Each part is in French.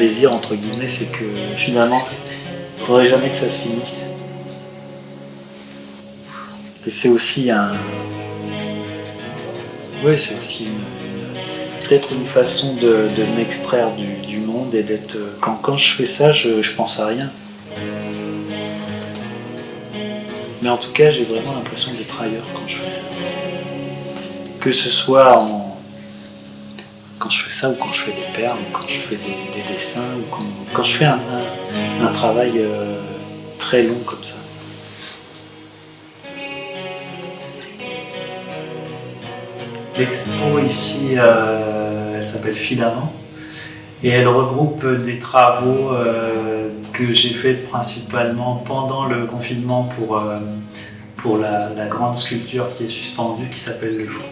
plaisir, entre guillemets, c'est que finalement, il ne faudrait jamais que ça se finisse. Et c'est aussi c'est aussi peut-être une façon de m'extraire du monde et d'être... Quand je fais ça, je pense à rien. Mais en tout cas, j'ai vraiment l'impression d'être ailleurs quand je fais ça. Que ce soit quand je fais ça, ou quand je fais des perles, ou quand je fais des dessins, ou quand je fais un travail très long comme ça. L'expo ici, elle s'appelle Filament, et elle regroupe des travaux que j'ai fait principalement pendant le confinement pour la grande sculpture qui est suspendue, qui s'appelle Le Fou,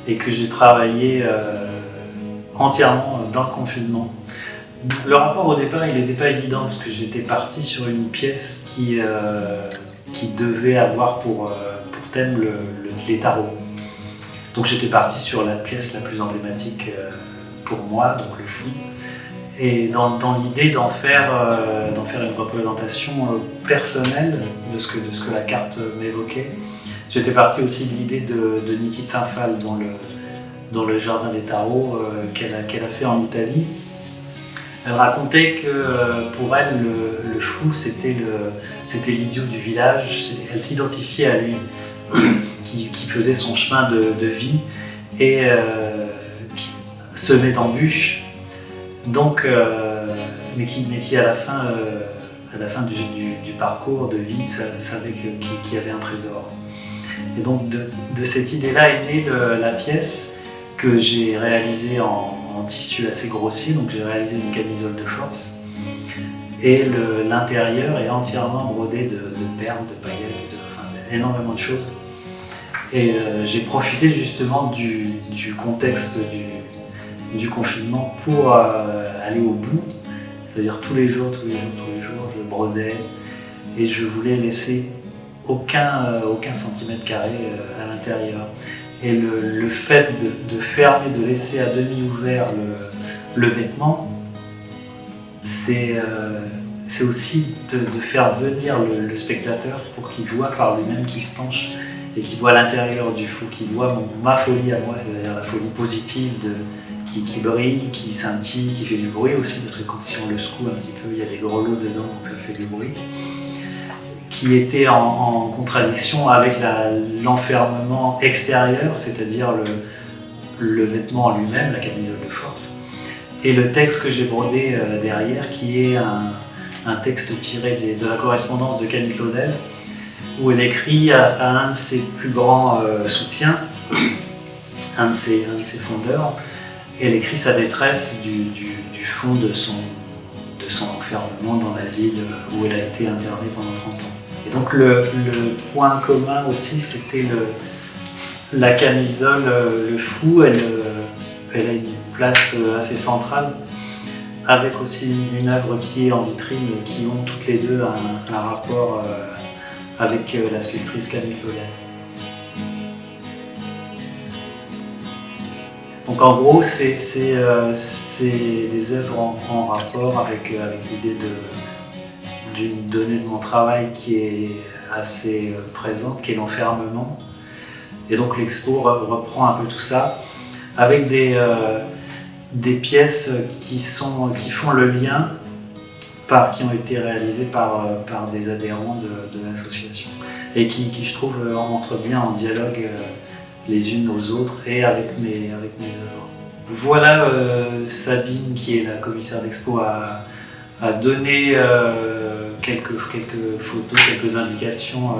et que j'ai travaillé entièrement dans le confinement. Le rapport au départ, il n'était pas évident parce que j'étais parti sur une pièce qui devait avoir pour thème les tarots. Donc j'étais parti sur la pièce la plus emblématique pour moi, donc Le Fou, et dans l'idée d'en faire une représentation personnelle de ce que la carte m'évoquait. J'étais parti aussi de l'idée de Niki de Saint-Phal dans le Jardin des Tarots qu'elle a fait en Italie. Elle racontait que pour elle, le fou, c'était l'idiot du village. Elle s'identifiait à lui, qui faisait son chemin de vie et qui semait d'embûches, donc, mais qui à la fin du parcours de vie savait qu'il y avait un trésor. Et donc de cette idée-là est née la pièce que j'ai réalisée en tissu assez grossier. Donc j'ai réalisé une camisole de force et l'intérieur est entièrement brodé de perles, de paillettes, énormément de choses. Et j'ai profité justement du contexte du confinement pour aller au bout, c'est-à-dire tous les jours, je brodais et je voulais laisser aucun centimètre carré à l'intérieur. Et le fait de fermer, de laisser à demi ouvert le vêtement, c'est aussi de faire venir le spectateur pour qu'il voit par lui-même, qu'il se penche et qu'il voit l'intérieur du fou, qu'il voit ma folie à moi, c'est-à-dire la folie positive qui brille, qui scintille, qui fait du bruit aussi, parce que si on le secoue un petit peu, il y a des grelots dedans, donc ça fait du bruit, qui était en contradiction avec l'enfermement extérieur, c'est-à-dire le vêtement en lui-même, la camisole de force, et le texte que j'ai brodé derrière, qui est un texte tiré de la correspondance de Camille Claudel, où elle écrit à un de ses plus grands soutiens, un de ses fondeurs. Et elle écrit sa détresse du fond de son enfermement dans l'asile où elle a été internée pendant 30 ans. Et donc le point commun aussi, c'était la camisole, le fou, elle a une place assez centrale, avec aussi une œuvre qui est en vitrine, qui ont toutes les deux un rapport avec la sculptrice Camille Claudel. Donc en gros, c'est des œuvres en rapport avec l'idée d'une donnée de mon travail qui est assez présente, qui est l'enfermement. Et donc l'expo reprend un peu tout ça, avec des pièces qui font le lien, qui ont été réalisées par des adhérents de l'association, et qui, je trouve, entrent bien en dialogue les unes aux autres et avec mes œuvres. Voilà, Sabine, qui est la commissaire d'expo, a donné quelques photos, quelques indications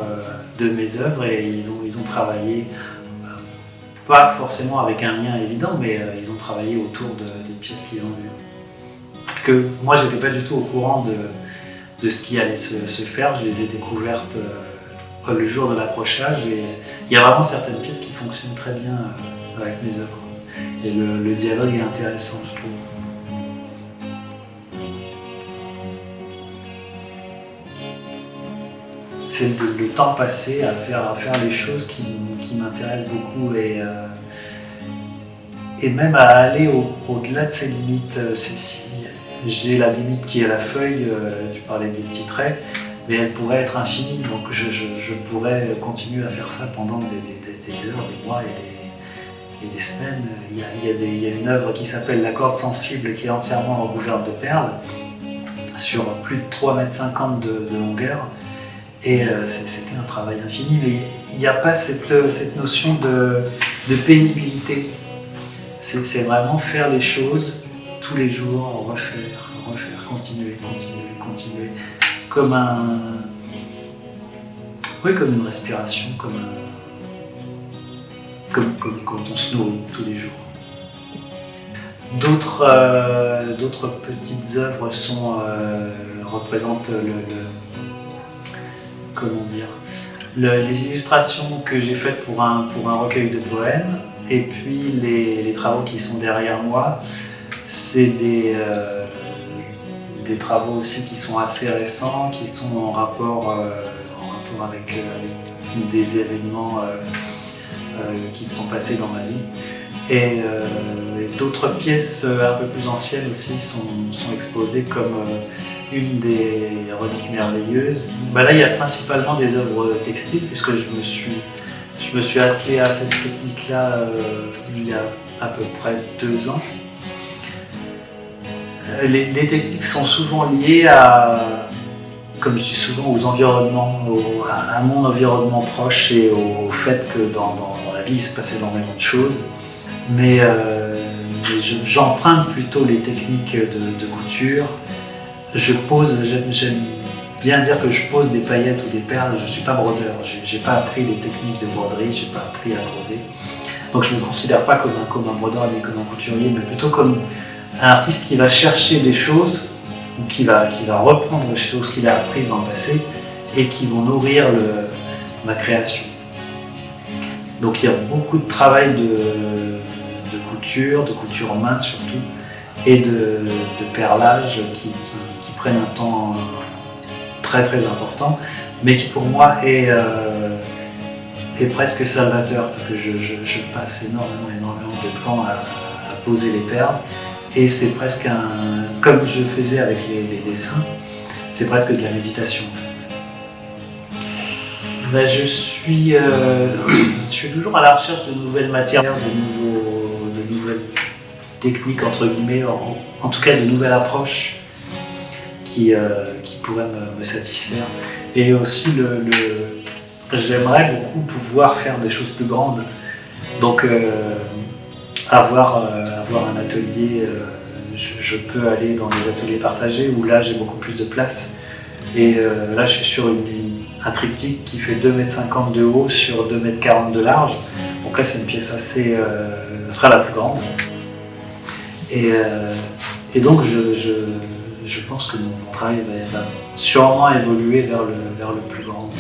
de mes œuvres, et ils ont travaillé, pas forcément avec un lien évident, mais ils ont travaillé autour des pièces qu'ils ont vues. Que moi, j'étais pas du tout au courant de ce qui allait se faire. Je les ai découvertes le jour de l'accrochage, et il y a vraiment certaines pièces qui fonctionnent très bien avec mes œuvres. Et le dialogue est intéressant, je trouve. C'est le temps passé à faire les choses qui m'intéressent beaucoup, et même à aller au-delà de ses limites. j'ai la limite qui est la feuille, tu parlais des petits traits, mais elle pourrait être infinie, donc je pourrais continuer à faire ça pendant des heures, des mois et des semaines. Il y a une œuvre qui s'appelle La corde sensible qui est entièrement recouverte de perles, sur plus de 3,50 m de longueur, et c'était un travail infini, mais il n'y a pas cette notion de pénibilité. C'est vraiment faire les choses tous les jours, refaire, continuer, comme comme une respiration, comme quand on se nourrit tous les jours. D'autres petites œuvres représentent les illustrations que j'ai faites pour un recueil de poèmes, et puis les travaux qui sont derrière moi, c'est des travaux aussi qui sont assez récents, qui sont en rapport avec des événements qui se sont passés dans ma vie. Et d'autres pièces un peu plus anciennes aussi sont exposées comme une des reliques merveilleuses. Là, il y a principalement des œuvres textiles, puisque je me suis attelé à cette technique-là il y a à peu près 2 ans. Les techniques sont souvent liées comme je dis souvent, aux environnements, à mon environnement proche et au fait que dans la vie il se passe énormément de choses. Mais j'emprunte plutôt les techniques de couture. J'aime bien dire que je pose des paillettes ou des perles. Je ne suis pas brodeur, j'ai pas appris les techniques de broderie, j'ai pas appris à broder. Donc je ne me considère pas comme un brodeur ni comme un couturier, mais plutôt comme un artiste qui va chercher des choses, ou qui va reprendre des choses qu'il a apprises dans le passé et qui vont nourrir ma création. Donc il y a beaucoup de travail de couture en main surtout, et de perlage qui prennent un temps très très important, mais qui pour moi est presque salvateur, parce que je passe énormément de temps à poser les perles, et c'est presque comme je faisais avec les dessins, c'est presque de la méditation en fait. Je suis toujours à la recherche de nouvelles matières, de nouvelles techniques entre guillemets, en tout cas de nouvelles approches qui pourraient me satisfaire. Et aussi j'aimerais beaucoup pouvoir faire des choses plus grandes. Donc avoir un atelier, je peux aller dans des ateliers partagés où là j'ai beaucoup plus de place. Et là je suis sur un triptyque qui fait 2,50 m de haut sur 2,40 m de large. Donc là c'est une pièce assez... ce sera la plus grande. Et donc je pense que mon travail va sûrement évoluer vers le plus grand.